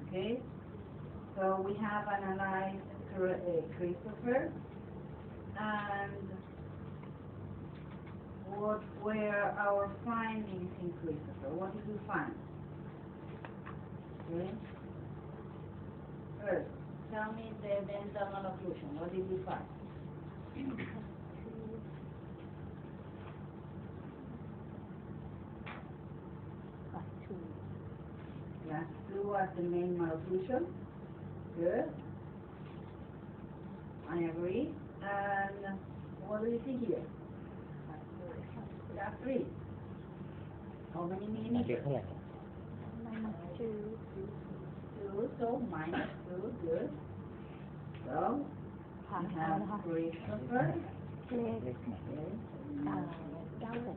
Okay, so we have analyzed Christopher, and what were our findings in Christopher? What did we find? Okay. First, tell me the dental malocclusion. What did we find? Class 2 as the main malocclusion. Good. I agree. And what do you see here? Class 3. How many เรีย millimeters? กเท่าไหร่ 2, so minus 2, good. So, we have Christopher. เล็กไหน Okay.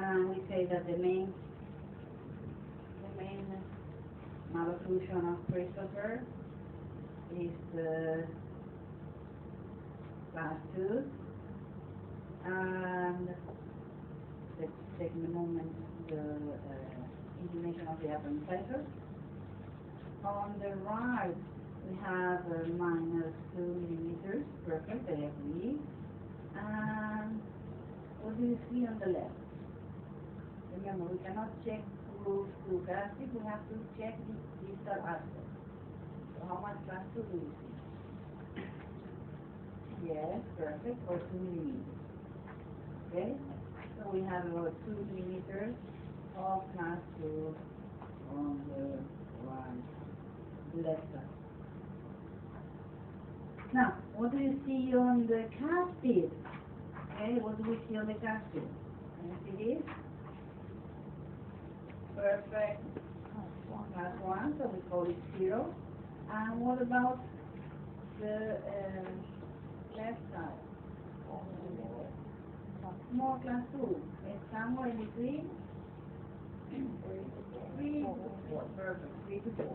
And we say that the main malocclusion of Christopher is the class 2, and let's take in a moment the inclination of the upper incisor. On the right, we have minus 2 millimeters. Perfect, I agree. And what do you see on the left? Remember, we cannot check roof to gastric, we have to check the distal aspect. So how much class 2 do you see? Yes, perfect, or 2 millimeters. Okay, so we have about 2 millimeters of class 2 on the right, left side. Now, what do you see on the cuspid? Okay, what do we see on the cuspid? Can you see this? Perfect. Class 1, so we call it 0. And what about the left side? More class 2. It's somewhere in between 3 to 4. Perfect. 3 to 4.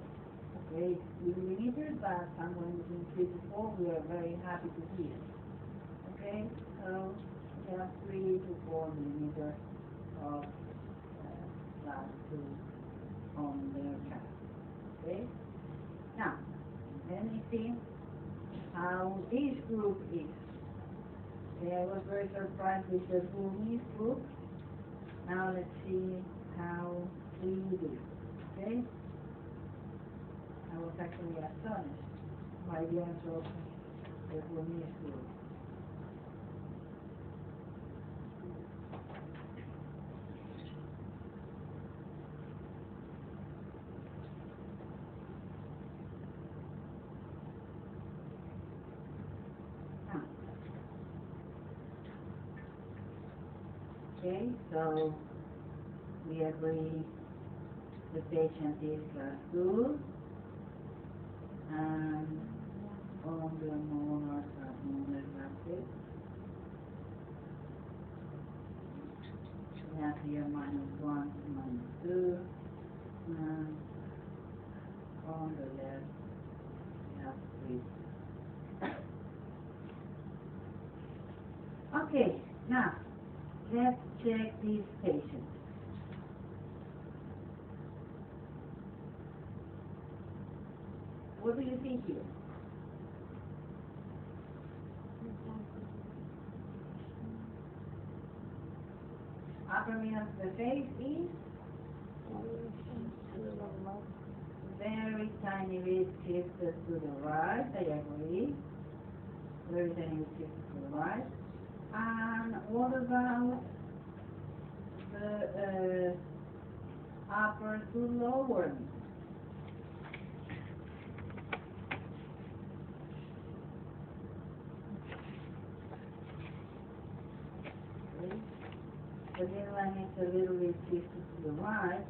Okay, 3 millimeters, but somewhere in between 3 to 4. We are very happy to see it. Okay, so we have 3 to 4 millimeters of class 2 on the cap. Okay, now let me see how this group is. Okay, I was very surprised with the Burmese group. Now let's see how we do. Okay, I was actually astonished by the answer of the Burmese group. Okay, so we agree the patient is class 2, and on the molars are molar gastric. We have here minus 1 to minus 2, and on the left we have 3. Okay, now let's check this patient. What do you see here? Upper mirror of the face is very tiny bit shifted to the right, I agree. Very tiny bit shifted to the right. And what about the upper to lower midline. Okay. The midline is a little bit shifted to the right.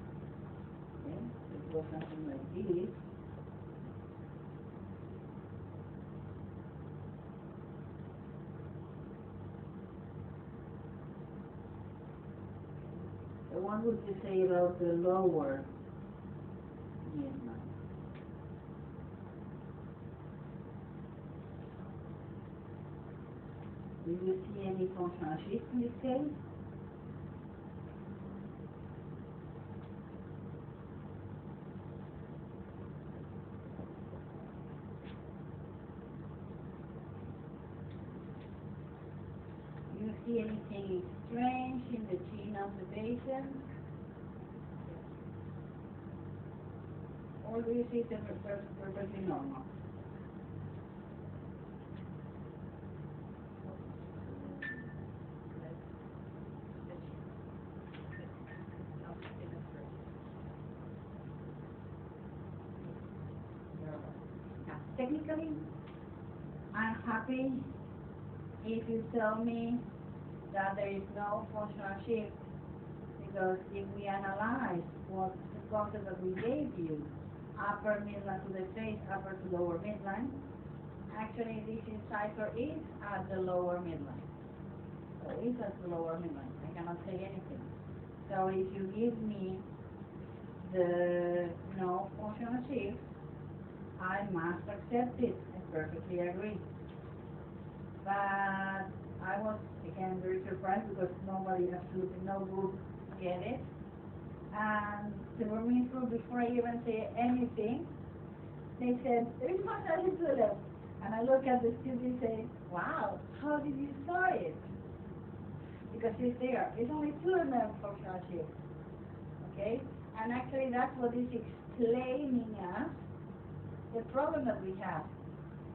Okay, it goes something like this. So what would you say about the lower midline? Do you see any functional shift in this case? Do you see anything strange in the chin of the patient? Or do you see it perfectly normal? Now, technically, I'm happy if you tell me that there is no functional shift, because if we analyze what the concept that we gave you, upper midline to the face, upper to lower midline, actually this incisor is at the lower midline. So it's at the lower midline. I cannot say anything. So if you give me the no functional shift, I must accept it. I perfectly agree. But I was, again, very surprised because nobody, absolutely no group, get it. And they were me through before I even say anything. They said, there is functional shift to the left. And I look at the student and say, wow, how did you saw it? Because it's there. It's only 2 mm functional shift. Okay? And actually that's what is explaining us the problem that we have.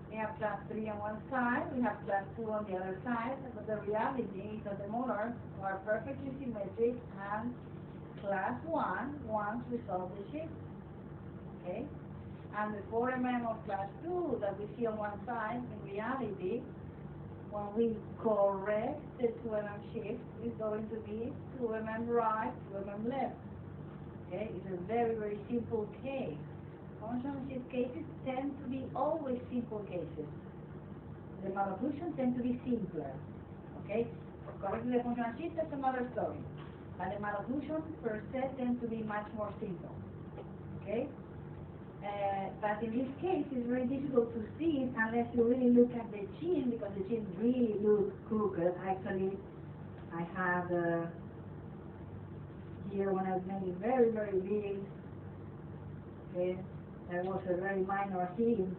We have class 3 on one side, we have class 2 on the other side, but the reality is that the molars are perfectly symmetric and class 1 wants to resolve the shift. Okay? And the 4 mm of class 2 that we see on one side, in reality, when we correct the 2 mm shift, is going to be 2 mm right, 2 mm left. Okay? It's a very, very simple case. Functional shift cases tend to be always simple cases. The malocclusion tend to be simpler. Okay? Correctly the functional shift, that's another story. But the malocclusion per se tends to be much more simple. Okay? But in this case, it's very difficult to see it unless you really look at the chin, because the chin really looks crooked. Actually, I had here when I was making very, very big, okay, there was a very minor hint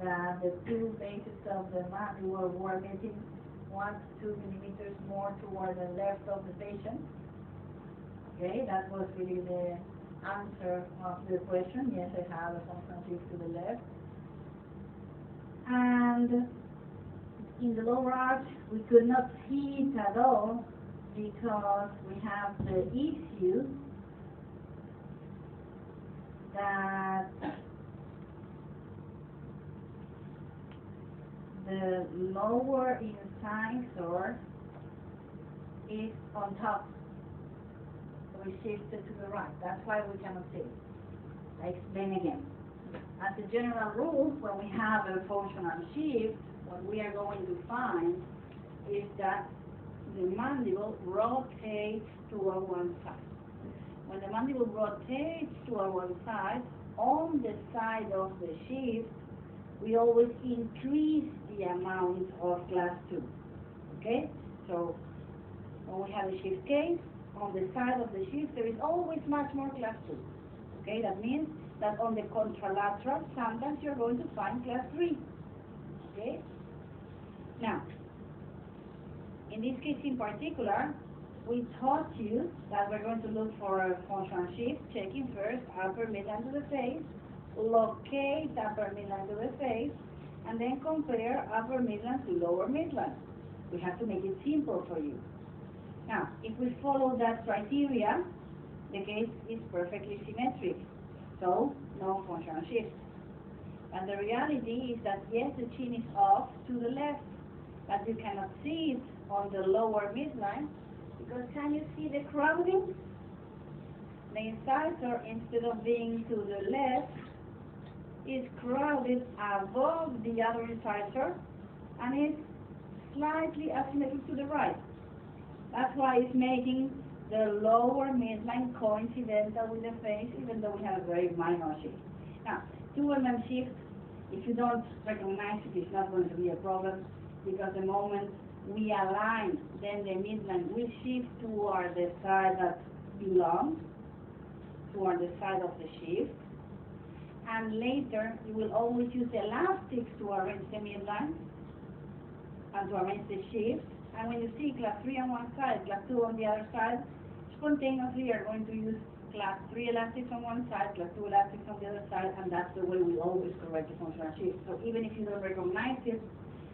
that the 2 bases of the mandible were getting 1 to 2 millimeters more toward the left of the patient. Okay, that was really the answer of the question. Yes, I have a functional shift to the left. And in the lower arch, we could not see it at all because we have the issue that the lower incisor is on top. So we shifted to the right. That's why we cannot see it. I explain again. As a general rule, when we have a functional shift, what we are going to find is that the mandible rotates toward one side. When the mandible rotates toward one side, on the side of the shift, we always increase the amount of class 2. Okay? So, when we have a shift case, on the side of the shift, there is always much more class 2. Okay? That means that on the contralateral, sometimes you're going to find class 3. Okay? Now, in this case in particular, we taught you that we're going to look for a functional shift, checking first upper midline to the face, locate upper midline to the face, and then compare upper midline to lower midline. We have to make it simple for you. Now, if we follow that criteria, the case is perfectly symmetric, so no functional shift. And the reality is that yes, the chin is off to the left, but you cannot see it on the lower midline, because can you see the crowding? The incisor, instead of being to the left, is crowded above the other incisor and is slightly asymmetric to the right. That's why it's making the lower midline coincidental with the face, even though we have a very minor shift. Now, 2 mm shift, if you don't recognize it, it's not going to be a problem, because the moment we align, then the midline will shift toward the side that belongs, toward the side of the shift. And later, you will always use elastics to arrange the midline and to arrange the shift. And when you see class 3 on one side, class 2 on the other side, spontaneously you're going to use class 3 elastics on one side, class 2 elastics on the other side, and that's the way we always correct the functional shift. So even if you don't recognize it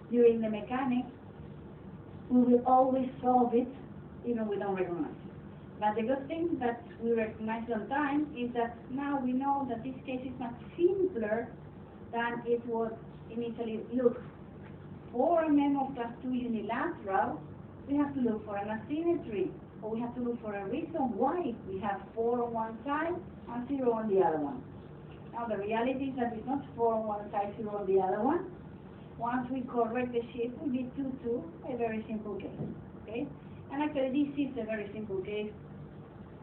during the mechanics, we will always solve it even we don't recognize it. But the good thing that we recognize on time is that now we know that this case is much simpler than it was initially looked. For a mem of class 2 unilateral, we have to look for an asymmetry, or we have to look for a reason why we have 4 on one side and 0 on the other one. Now the reality is that it's not 4 on one side, 0 on the other one. Once we correct the shape, we be 2, 2, a very simple case. Okay? And actually this is a very simple case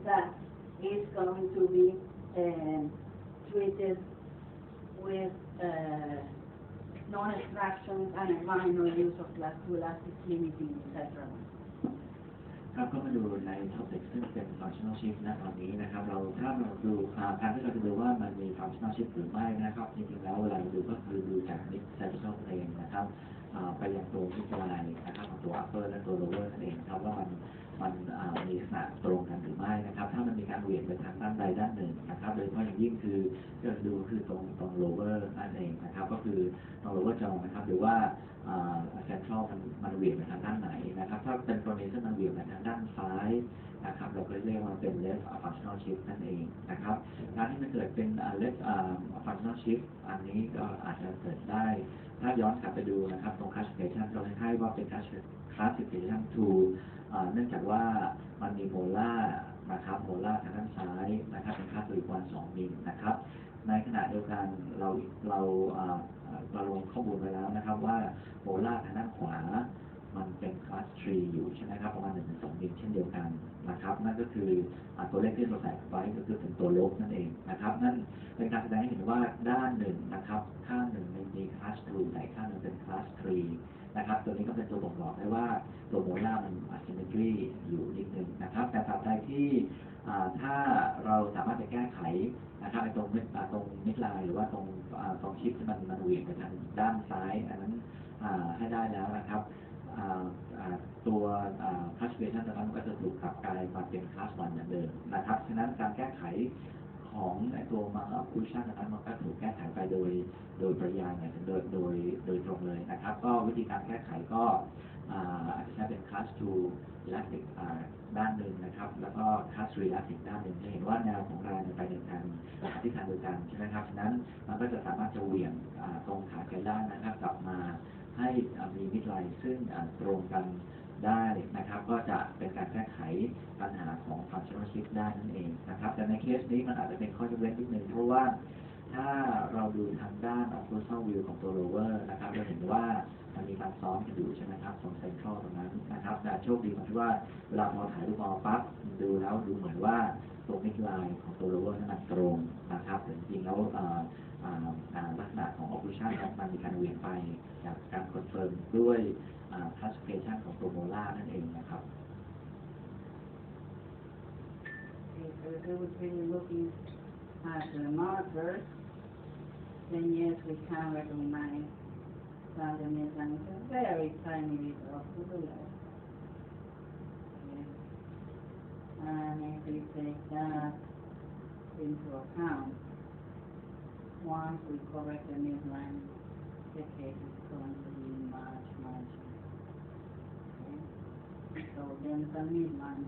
that is going to be treated with non-extractions and a minor use of class 2 elastic limiting, etc. ครับก็มาดูในท็อปิกซึ่งเป็น functional shift ณตอนนี้นะครับถ้าเราดูการที่เราจะดูว่ามันมี functional shift หรือไม่นะครับจริงๆแล้วเวลาเราดูก็คือดูจาก mid sagittal plane นะครับไปยังตัว mid line นะครับของตัว upper และตัว lower นั่นเองครับว่ามันมีลักษณะตรงกันหรือไม่นะครับถ้ามันมีการเหวี่ยงไปทางด้านใดด้านหนึ่งนะครับโดยเฉพาะอย่างยิ่งคือที่เราดูคือตรง lower นั่นเองนะครับก็คือตรง lower jaw นะครับหรือว่าcentral มันเหวี่ยงไปทางด้านไหนนะครับถ้าเป็นกรณีที่มันเหวี่ยงไปทางด้านซ้ายนะครับเราก็เรียกว่าเป็น left functional shift นั่นเองนะครับการที่มันเกิดเป็น left functional shift อันนี้ก็อาจจะเกิดได้ถ้าย้อนกลับไปดูนะครับตรง classification เราให้ว่าเป็น classification 2เนื่องจากว่ามันมีโมล่านะครับโมล่าทางด้านซ้ายนะครับเป็นค่าตัวอีกวัน2 มิลนะครับในขณะเดียวกันเราลงข้อมูลไว้แล้วนะครับว่าโมล่าทางด้านขวามันเป็นคลาส 3 อยู่ใช่ไหมครับประมาณ 1-2 มิลเช่นเดียวกันนะครับนั่นก็คือตัวเลขที่เราใส่ไว้ก็คือเป็นตัวลบนั่นเองนะครับนั่นเป็นการแสดงให้เห็นว่าด้านหนึ่งนะครับข้างหนึ่งมีคลาส 2 แต่ข้างหนึ่งเป็นคลาส 3นะครับตัวนี้ก็เป็นตัวบ่งบอกได้ว่าตัวโมล่ามันasymmetry อยู่นิดนึงนะครับแต่ตราบใดที่ถ้าเราสามารถจะแก้ไขนะครับตรงมิดไลน์หรือว่าตรงชิปที่มันเหวี่ยงไปทางด้านซ้ายอันนั้นให้ได้แล้วนะครับตัว classification ตอนนั้นก็จะถูกกลับกลายมาเป็น class 1 เหมือนเดิมนะครับฉะนั้นการแก้ไขของตัวมังอัพคูชั่นนั้นมันก็ถูกแก้ไขไปโดยปริยายเนี่ยโดยตรงเลยนะครับก็วิธีการแก้ไขก็อาจจะใช้เป็น class 2 elastic ด้านหนึ่งนะครับแล้วก็ class 3 elastic ด้านหนึ่งจะเห็นว่าแนวของรายไปในทางที่ทางเดียวกันใช่ไหมครับฉะนั้นมันก็จะสามารถจะเหวี่ยงตรงขาแกนด้านนะครับกลับมาให้มีมิดไลน์ซึ่งตรงกันได้นะครับก็จะเป็นการแก้ไขปัญหาของ functional shift ได้นั่นเองนะครับแต่ในเคสนี้มันอาจจะเป็นข้อยกเว้นนิดนึงเพราะว่าถ้าเราดูทางด้าน occlusal view ของตัว lower นะครับเราเห็นว่ามันมีการซ้อนกันอยู่ใช่ไหมครับตรง central ตรงนั้นนะครับแต่โชคดีตรงที่ว่าเวลาพอถ่ายรูปออกปั๊บดูแล้วดูเหมือนว่าตัว mid line ของตัว lower นั้นตรงนะครับแต่จริงๆแล้วลักษณะของ occlusion มันมีการเหวี่ยงไปจากการคอนเฟิร์มด้วยclassification ของตัวโมล่านั่นเองนะครับ Okay, so if we were really looking at the markers, then yes, we can recognize that the midline is a very tiny bit off to the left. Okay. And if we take that into account, once we correct the midline, the case is going to be much okay. So then the midline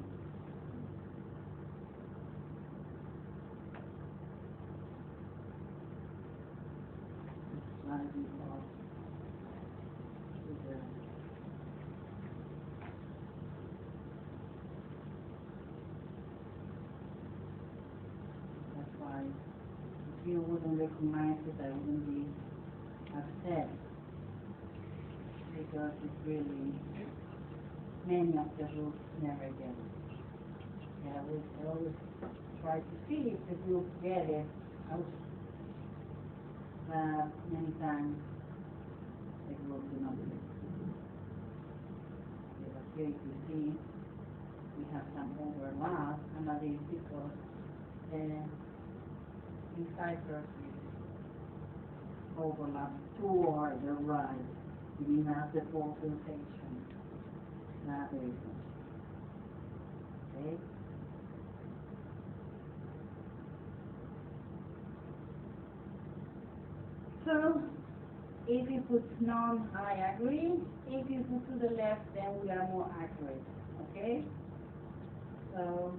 be off to the that's why if you wouldn't recognize it, I wouldn't be upset because it's really many of the roots never get it. Yeah, we always try to see if the group get it out, but many times the group do not get it. Okay, but here you see we have some overlap, and that is because the incisors is overlap toward the right, giving us the full sensation. That is okay. So, if you put none, I agree. If you put to the left, then we are more accurate. Okay? So,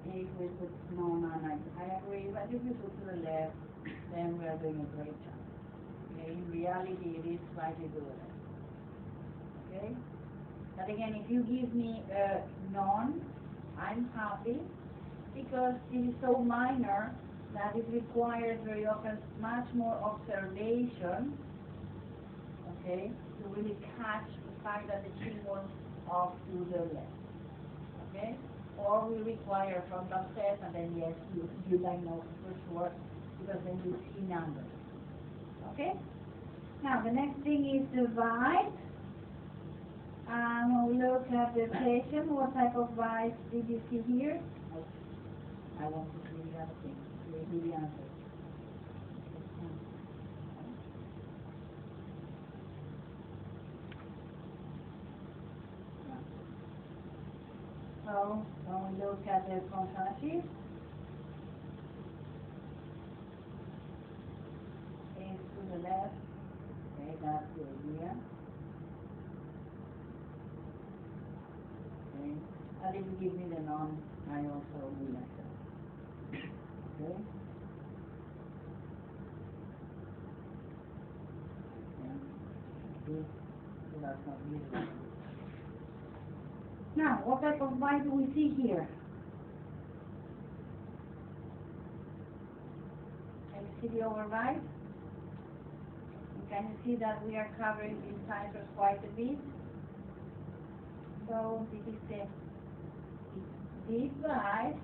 if we put none, I agree. But if you put to the left, then we are doing a great job. Okay? In reality, it is slightly to the left. Okay? But again, if you give me a none, I'm happy because it is so minor that it requires very often much more observation, okay, to really catch the fact that the chin was off to the left, okay? Or we require frontal test, and then yes, you diagnose for sure, because then you see numbers, okay? Now, the next thing is the bite. We'll look at the patient. What type of bite did you see here? I want to see the other thing. The answer. So, when we look at the frontal sheath, is to the left. Okay, that's the idea. Okay, and if you give me the none, I also will accept. Okay. So that's not beautiful. Now, what type of bite do we see here? Can you see the overbite? Can you see that we are covering the incisors quite a bit? So this is the deep bite,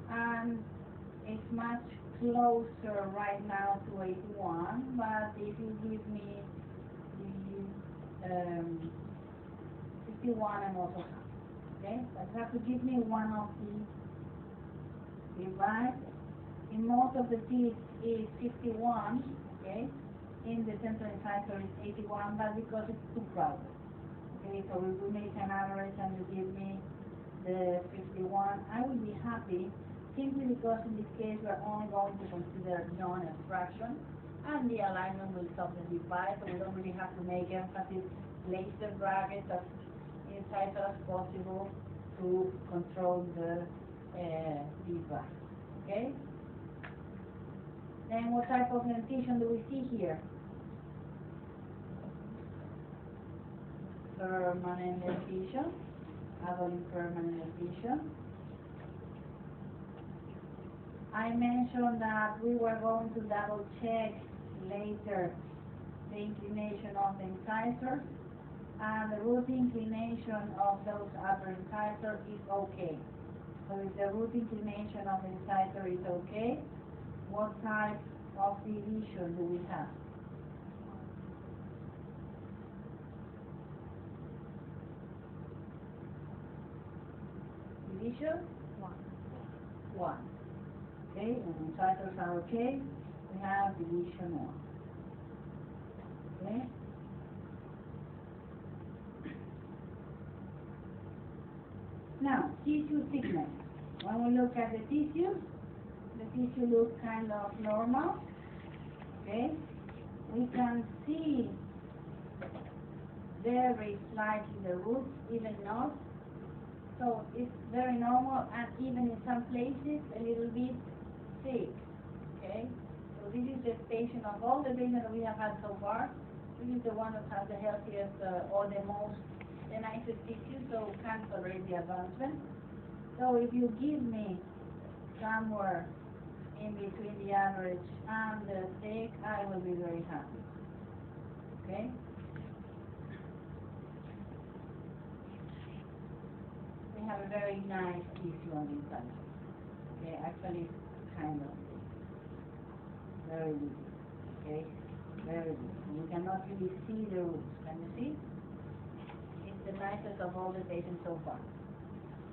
and it's much closer right now to 81, but if you give me the 51, I'm also happy. Okay, but you have to give me one of the bites. In most of the teeth is 51, okay? In the central incisor is 81, but because it's too crowded. Okay, so if we make an average and you give me the 51, I will be happy, simply because in this case we're only going to consider non-extraction, and the alignment will stop the deep bite, so we don't really have to make emphasis, place the bracket as incisor as possible to control the deep bite. Okay? Then what type of dentition do we see here? Permanent dentition, adult permanent dentition. I mentioned that we were going to double check later the inclination of the incisor, and the root inclination of those upper incisors is okay. So if the root inclination of the incisor is okay, what type of division do we have? Division? One. Okay, and incisors are okay, we have division 1. Okay? Now, tissue thickness. When we look at the tissue looks kind of normal. Okay? We can see very slightly the roots, even not. So it's very normal, and even in some places a little bit thick. Okay? So So this is the patient of all the patients that we have had so far. This is the one that has the healthiest or the most, the nicest tissue, so can't tolerate the advancement. So if you give me somewhere in between the average and the thick, I will be very happy. Okay? We have a very nice tissue on this side. Okay, actually kind of very good. Okay, very good. You cannot really see the roots. Can you see? It's the nicest of all the patients so far.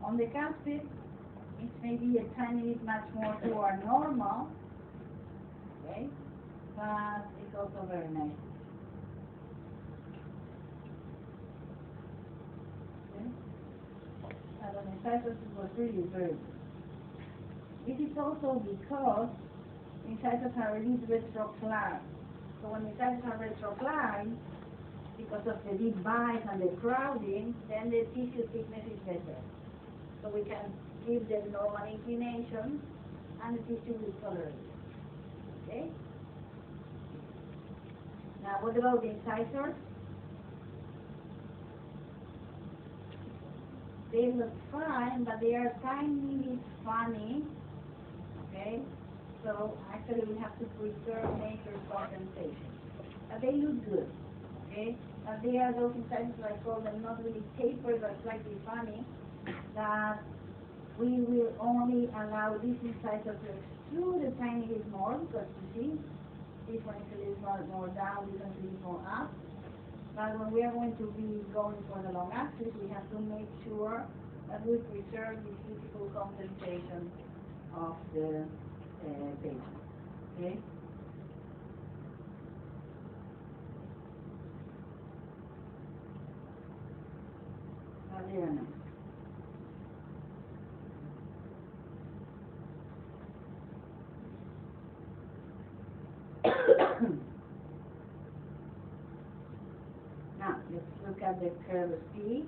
On the cuspid, it's maybe a tiny bit much more to our normal. Okay, but it's also very nice. Okay, and on the incisors it was really very good. This is also because incisors are a little retroclined. So when incisors are retroclined, because of the deep bites and the crowding, then the tissue thickness is better. So we can give them normal inclination and the tissue will tolerate it. Okay? Now what about the incisors? They look fine, but they are tiny bit funny. Okay? So actually we have to preserve major compensation. But they look good. Okay? But they are those incisors, I call them, not really tapered but slightly funny, that we will only allow this incisor to extrude a tiny bit more, because you see, this one is a little more down, this one is a little more up. But when we are going to be going for the long axis, we have to make sure that we preserve this beautiful compensation of the patient. Okay? Very nice. Now, let's look at the curve P.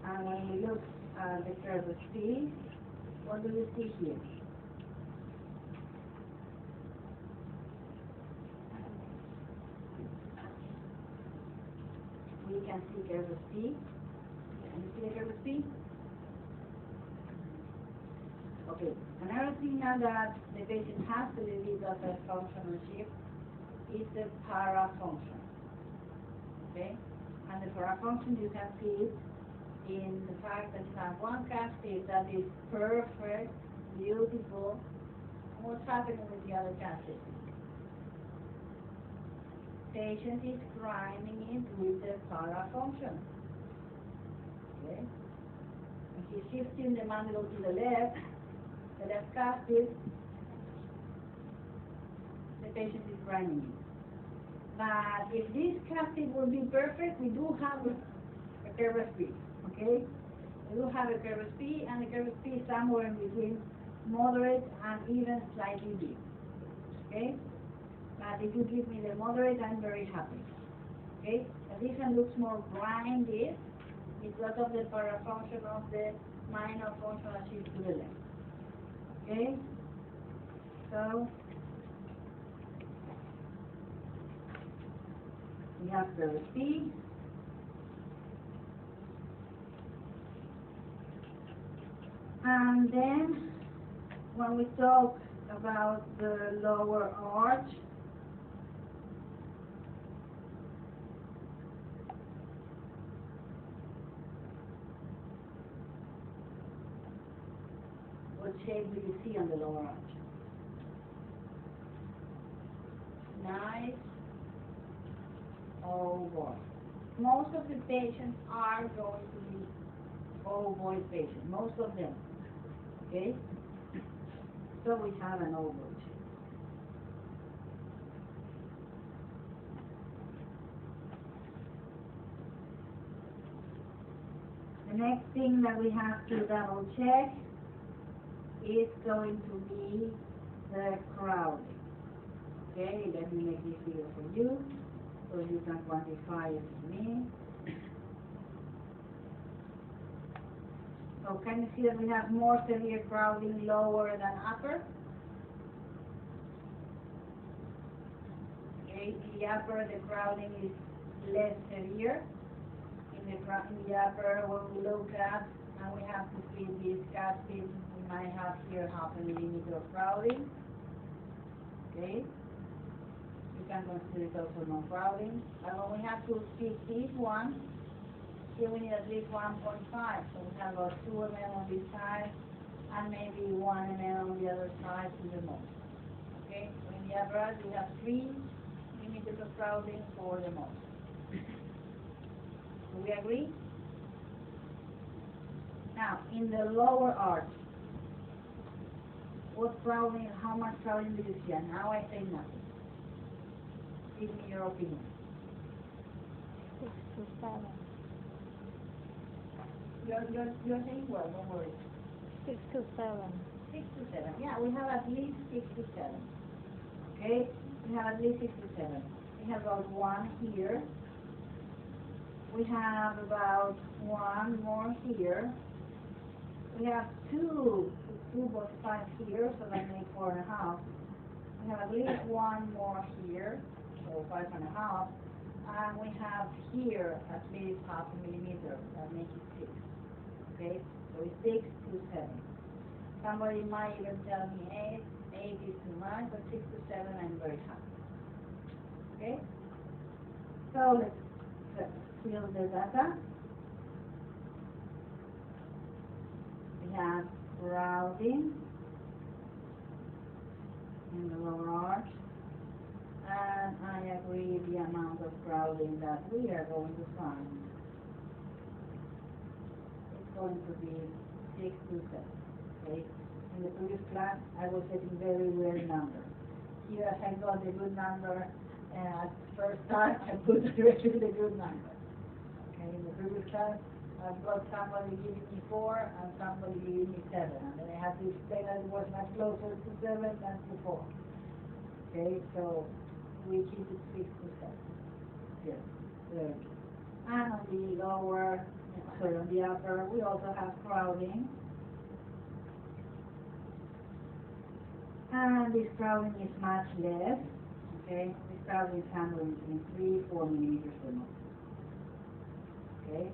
And when we look at the curve P, what do we see here? We can see curve P. Can you see the curve P? Okay. Another thing now that the patient has a little bit of a functional shift is the parafunction. Okay? And the parafunction, you can see it in the fact that you have one cascade that is perfect, beautiful, and what's happening with the other cascade? Patient is priming it with the parafunction. Okay? If he's shifting the mandible to the left cascade, the patient is priming it. But if this cascade will be perfect, we do have a curve P. Okay? We do have a curve P, and the curve P is somewhere in between moderate and even slightly deep. Okay? But if you give me the moderate, I'm very happy. Okay? And this one looks more grinded because of the parafunction of the minor functional shift to the left. Okay? So we have curve P. And then when we talk about the lower arch, what shape do you see on the lower arch? Nice ovoid. Most of the patients are going to be ovoid patients, most of them. Okay? So we have an ovoid shape. The next thing that we have to double check is going to be the crowding. Okay, let me make this video for you so you can quantify it with me. So can you see that we have more severe crowding lower than upper? Okay, in the upper, the crowding is less severe. In the upper, when we look at, and we have to fill this casting, we might have here half a millimeter of crowding. Okay, you can consider it also no crowding. And when we have to fill this one, here we need at least 1.5. So we have about 2 ml on this side, and maybe 1 ml on the other side to the most. Okay, so in the average, we have 3 millimeters of crowding for the most. Do we agree? Now, in the lower arch, what crowding, how much crowding do you see? And now I say nothing. Give me your opinion. 6 to 7. You're saying well, don't worry. 6 to 7. 6 to 7. Yeah, we have at least 6 to 7. Okay? We have at least 6 to 7. We have about 1 here. We have about 1 more here. We have 2 both sides here, so that makes 4.5. We have at least 1 more here, so 5.5. And we have here at least half a millimeter, that makes it 6. Okay, so it's 6 to 7. Somebody might even tell me 8. 8 is too much, but 6 to 7 I'm very happy. Okay, so let's fill the data. We have crowding in the lower arch, and I agree the amount of crowding that we are going to find is going to be 6 to 7. Okay? In the previous class, I was getting very weird numbers. Here, I got the good number at first time, I put directly the good number. Okay, in the previous class, I've got somebody giving me 4 and somebody giving me 7, and then I had to explain that it was much closer to 7 than to 4. Okay, so we keep it 6 to 7. Good. Good. And on the lower, sorry, on the upper, we also have crowding. And this crowding is much less. Okay, this crowding is handling between 3-4 millimeters per month. Okay.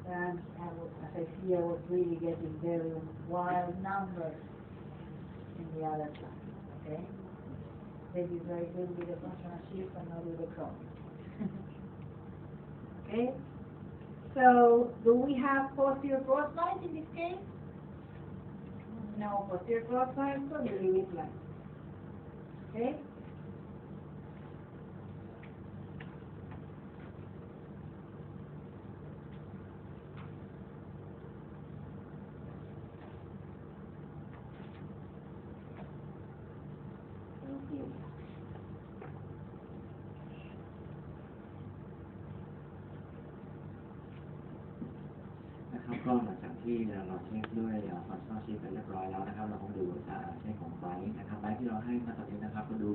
And as I see, I was really getting very wild numbers in the other class. Okay? They be very good with the functional shift and not with the crowding. Okay? So, do we have posterior cross-lines in this case? No posterior cross-lines, so we leave it blank. Okay?นะครับก็หลังจากที่เราเช็คด้วยฟังก์ชันชีพไปเรียบร้อยแล้วนะครับเราคงดูเช็คของไบต์นะครับไบต์ที่เราให้มาตอนนี้นะครับก็ดู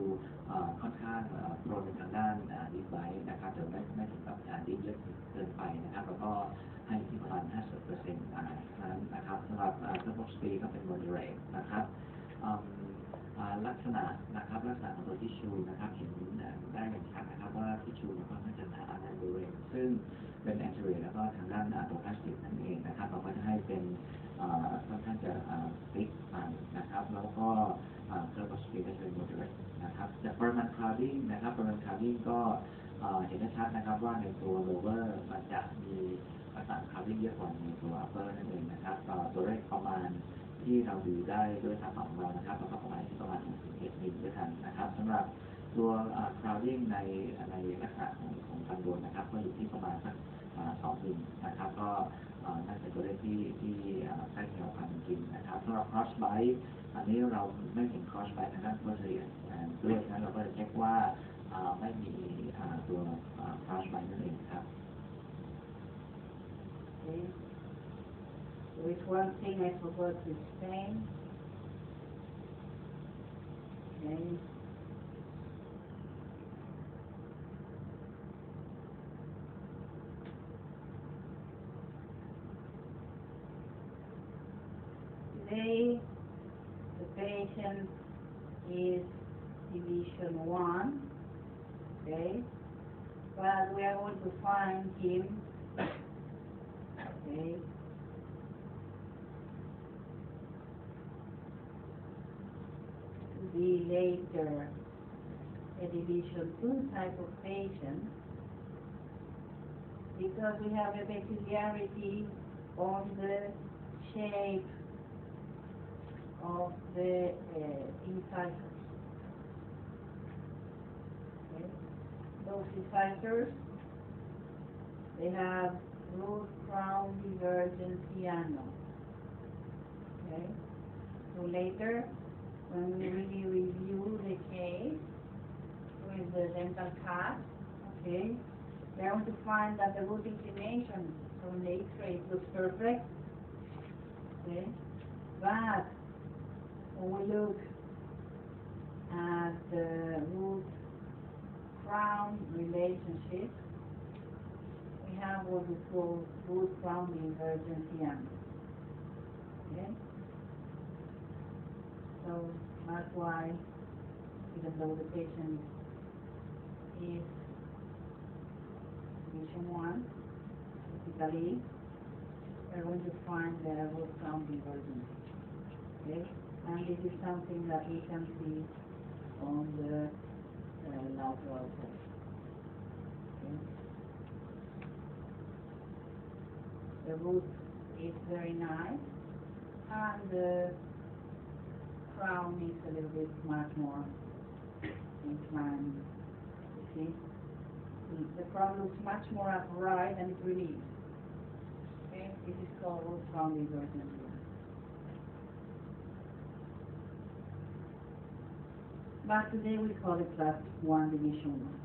ค่อนข้างโปรในทางด้านดิฟไบต์นะครับแต่ไม่ถึงกับดิฟเยอะเกินไปนะครับแล้วก็ให้ที่ประมาณ 50% นั้นนะครับสำหรับระบบสปีดก็เป็น moderate นะครับลักษณะนะครับลักษณะของตัวทิชชูนะครับเห็นได้อย่างชัดนะครับว่าทิชชูค่อนข้างจะหนาในบริเวณซึ่งเป็นแอนติเรียแล้วก็ทางด้านตัวพลาสติกนั่นเองนะครับเราก็จะให้เป็นค่อนข้างจะฟิกนะครับแล้วก็เครื่องวัสดุก็จะเป็นโมเดลนะครับจากปริมาณคลาวดิ้งนะครับปริมาณคลาวดิ้งก็เห็นได้ชัดนะครับว่าในตัวโลเวอร์มันจะมีลักษณะคลาวดิ้งเยอะกว่าในตัวอัปเปอร์นั่นเองนะครับตัวเลขประมาณที่เราดูได้ด้วยตาเปล่าของเรานะครับเราก็ประมาณที่ประมาณ1-1 มิลด้วยกันนะครับสำหรับตัวcrowding ในลักษณะของทางบนนะครับก็อยู่ที่ประมาณสัก2 มิลนะครับก็น่าจะตัวเลขที่ใกล้เคียงกันจริงนะครับสำหรับ cross bite อันนี้เราไม่เห็น cross bite ทางด้านเปอร์เซ็นต์ด้วยนั้นเราก็จะเช็คว่าไม่มีตัว cross bite นั่นเองครับ Okay. There is one thing I forgot to explain. Okay. Today, the patient is division 1, Okay? But we are going to find him, okay, to be later a division 2 type of patient because we have a peculiarity on the shape of the incisors. Okay. Those incisors, they have root crown divergency angle. Okay. So later, when we really review the case with the dental cast, okay, we're going to find that the root inclination from the X-ray looks perfect. Okay. But when we look at the root crown relationship, we have what we call root crown divergency angle. Okay? So that's why, even though the patient is division 1, typically we're going to find the root crown divergence. Okay? And this is something that we can see on the lateral side. Okay? The root is very nice, and the crown is a little bit much more inclined. You see? The crown looks much more upright than it really is. Okay? This is called root crown divergence. But today we call it class 1 division 1.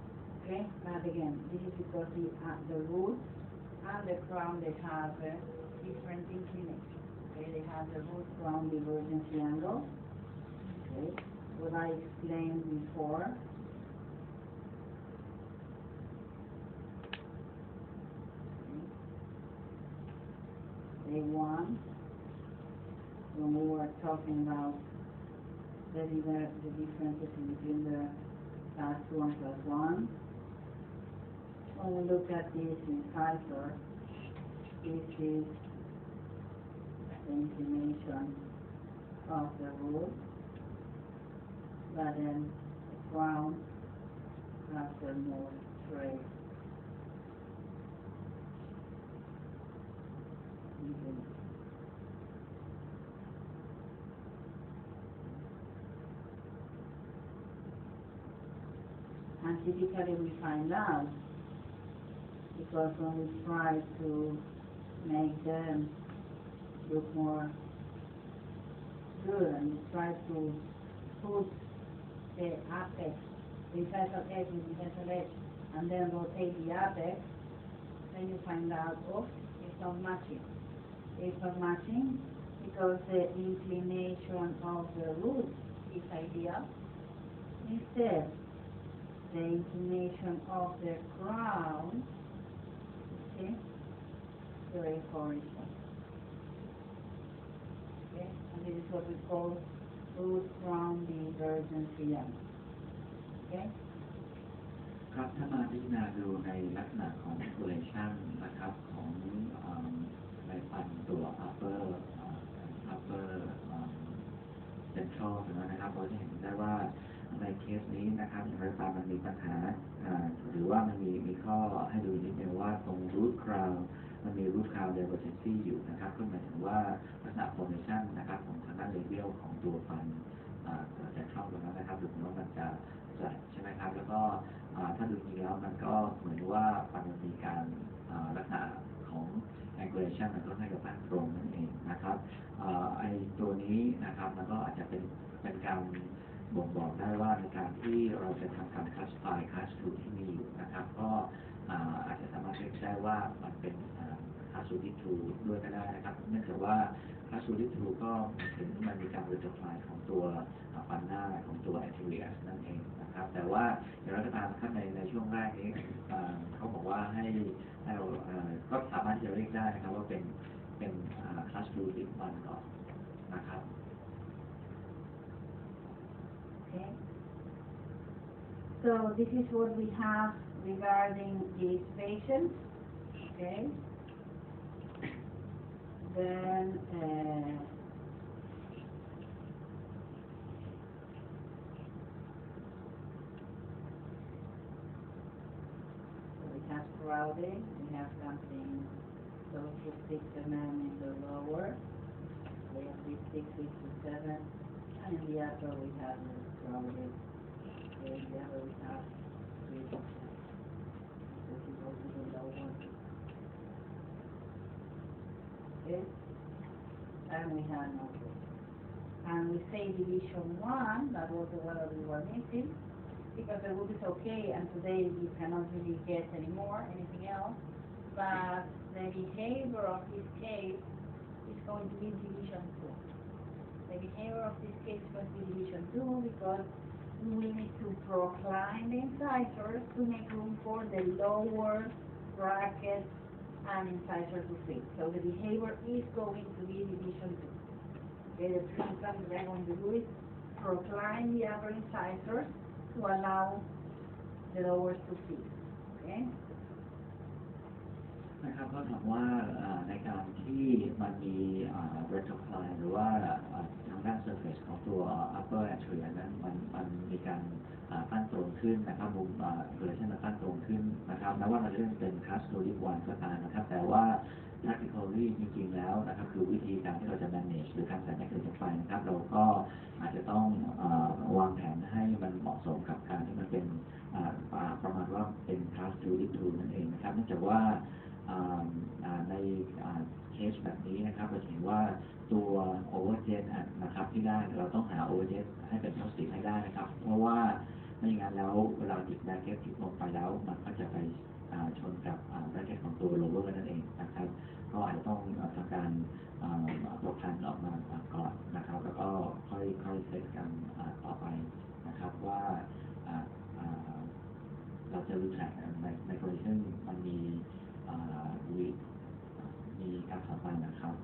Okay? But again, this is because the root and the crown, they have different inclination. Okay? They have the root crown divergency angle. Okay? What I explained before. Okay. A1, when we were talking about the differences between the class 2 and class 1. When we look at this incisor, this is the inclination of the root, but then the crown has a more straight inclination. And typically we find out because when we try to make them look more good and we try to put the apex, the incisal edge with the incisal edge, and then rotate the apex, then you find out, oh, it's not matching. It's not matching because the inclination of the root is ideal. Instead, the inclination of the crown, okay, very horizontal. Okay, and this is what we call root crown divergency angle. Okay? ครับถ้ามาพิจารณาดูในลักษณะของ manipulation นะครับของในฟันตัว upper central นะครับเราจะเห็นได้ว่าในเคสนี้นะครับอย่างไรก็ตามมันมีปัญหาหรือว่ามันมีข้อให้ดูนิดนึงว่าตรง root crown มันมี root crown divergency อยู่นะครับก็หมายถึงว่าลักษณะ formation นะครับของทางด้าน labial ของตัวฟันcentral ตรงนั้นนะครับดูเหมือนว่ามันจะใช่ไหมครับแล้วก็ถ้าดูจริงแล้วมันก็เหมือนว่าฟันมันมีการลักษณะของ angulation มันก็ให้กับด้านตรงนั่นเองนะครับไอตัวนี้นะครับมันก็อาจจะเป็นการบ่งบอกได้ว่าในการที่เราจะทำการ classify class 2ที่มีอยู่นะครับก็อาจจะสามารถเรียกได้ว่ามันเป็น class 2ที่ 2ด้วยก็ได้นะครับเนื่องจากว่า class 2ที่ 2ก็ถึงมันมีการ redefine ของตัวฟันหน้าของตัว anterior นั่นเองนะครับแต่ว่าอย่างไรก็ตามนะครับในช่วงแรกนี้เขาบอกว่าให้เราก็สามารถที่จะเรียกได้นะครับว่าเป็นclass 2 ที่1ก่อนนะครับ Okay. So this is what we have regarding this patient. Okay. Then so we have crowding, we have something close to 6 mm lower. We have this 6 to 7, and in the upper we have the crowded. Okay, in the upper we have 3%. This is also the lower. Okay, and we have no case. And we say division 1, that was the one that we were missing, because the group is okay, and today we cannot really get any more, anything else, but the behavior of this case is going to be division 2. The behavior of this case is going to be division 2 because we need to procline the incisors to make room for the lower bracket and incisor to fit. So the behavior is going to be division 2. Okay, the treatment that they're going to do is procline the upper incisors to allow the lowers to fit. Okay? นะครับก็ถามว่าในการที่มันมี retrocline หรือว่าทางด้าน surface ของตัว upper anterior นั้นมันมีการตั้งตรงขึ้นนะครับมุมrelation ตั้งตรงขึ้นนะครับแม้ว่าเราจะเล่นเป็น castolic one ก็ตามนะครับแต่ว่า practically จริงๆแล้วนะครับคือวิธีการที่เราจะ manage หรือการใส่แมคคิวไฟนะครับเราก็อาจจะต้องวางแผนให้มันเหมาะสมกับการที่มันเป็นประมาณว่าเป็น castolic tool นั่นเองนะครับเนื่องจากว่าในเคสแบบนี้นะครับเราเห็นว่าตัว overjet นะครับที่ได้เราต้องหา overjet ให้เป็น positive ให้ได้นะครับเพราะว่าไม่อย่างนั้นแล้วเวลาติดแบรเก็ตติดลงไปแล้วมันก็จะไปชนกับแบรเก็ตของตัว lower นั่นเองนะครับก็อาจจะต้องทำการตัวพันออกมาก่อนนะครับแล้วก็ค่อยเซตกันต่อไปนะครับว่าเราจะรู้จักในกรณีซึ่งมันมีการสัมพันธ์นะครับ